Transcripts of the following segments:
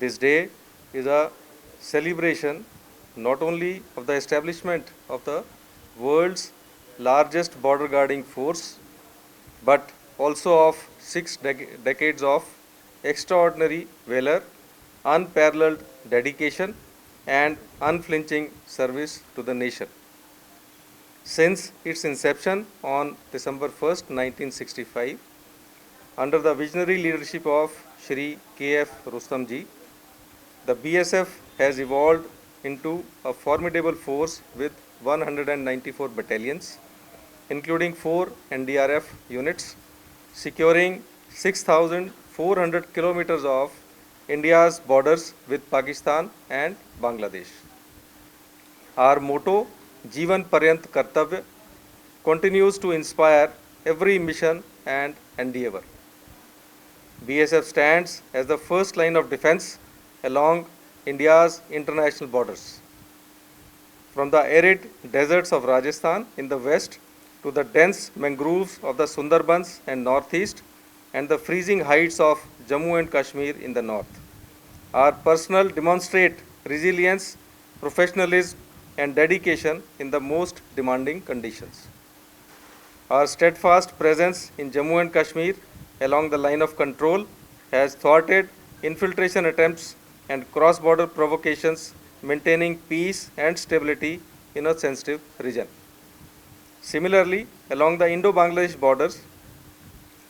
This day is a celebration not only of the establishment of the world's largest border guarding force, but also of six decades of extraordinary valor, unparalleled dedication, and unflinching service to the nation. Since its inception on December 1st, 1965, under the visionary leadership of Shri K.F. Rustamji, the BSF has evolved into a formidable force with 194 battalions, including 4 NDRF units, securing 6,400 kilometers of India's borders with Pakistan and Bangladesh. Our motto, Jeevan Paryant Kartavya, continues to inspire every mission and endeavor. BSF stands as the first line of defense along India's international borders. From the arid deserts of Rajasthan in the west to the dense mangroves of the Sundarbans and northeast and the freezing heights of Jammu and Kashmir in the north. Our personnel demonstrate resilience, professionalism, and dedication in the most demanding conditions. Our steadfast presence in Jammu and Kashmir along the line of control has thwarted infiltration attempts and cross-border provocations, maintaining peace and stability in a sensitive region. Similarly, along the Indo-Bangladesh borders,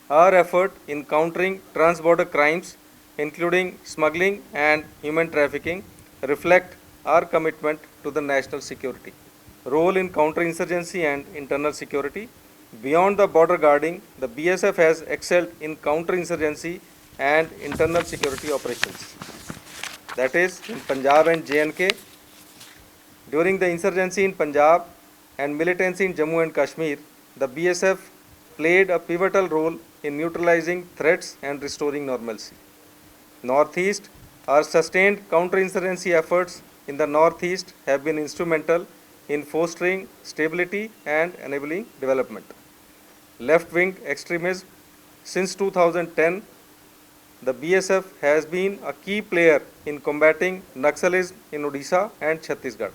our effort in countering trans-border crimes, including smuggling and human trafficking, reflect our commitment to the national security. Role in counterinsurgency and internal security. Beyond the border guarding, the BSF has excelled in counterinsurgency and internal security operations. That is, in Punjab and J&K. During the insurgency in Punjab and militancy in Jammu and Kashmir, the BSF played a pivotal role in neutralizing threats and restoring normalcy. Northeast, our sustained counterinsurgency efforts in the Northeast have been instrumental in fostering stability and enabling development. Left-wing extremism. Since 2010, the BSF has been a key player in combating Naxalism in Odisha and Chhattisgarh,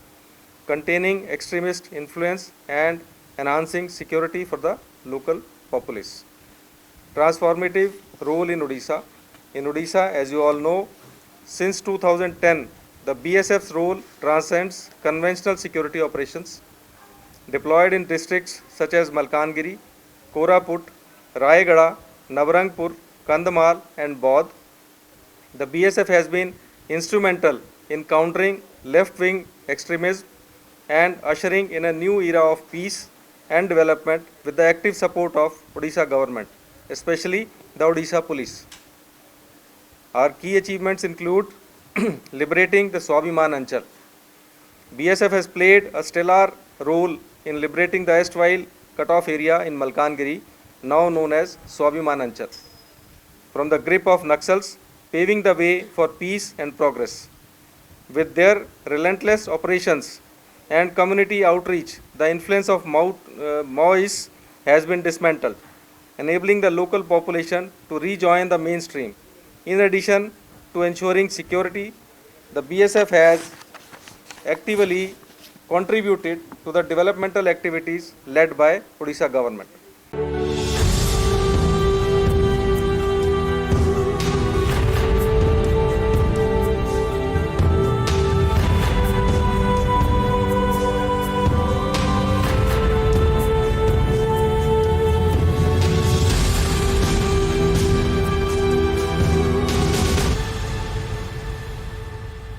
containing extremist influence and enhancing security for the local populace. Transformative role in Odisha. In Odisha, as you all know, since 2010, the BSF's role transcends conventional security operations. Deployed in districts such as Malkangiri, Koraput, Rayagada, Nabarangpur, Kandhamal and Baudh, the BSF has been instrumental in countering left-wing extremism and ushering in a new era of peace and development with the active support of Odisha government, especially the Odisha police. Our key achievements include liberating the Swabiman Anchal. BSF has played a stellar role in liberating the erstwhile cut-off area in Malkangiri, now known as Swabiman Anchal, from the grip of Naxals, paving the way for peace and progress. With their relentless operations and community outreach, the influence of Maoists has been dismantled, enabling the local population to rejoin the mainstream. In addition to ensuring security, the BSF has actively contributed to the developmental activities led by Odisha government.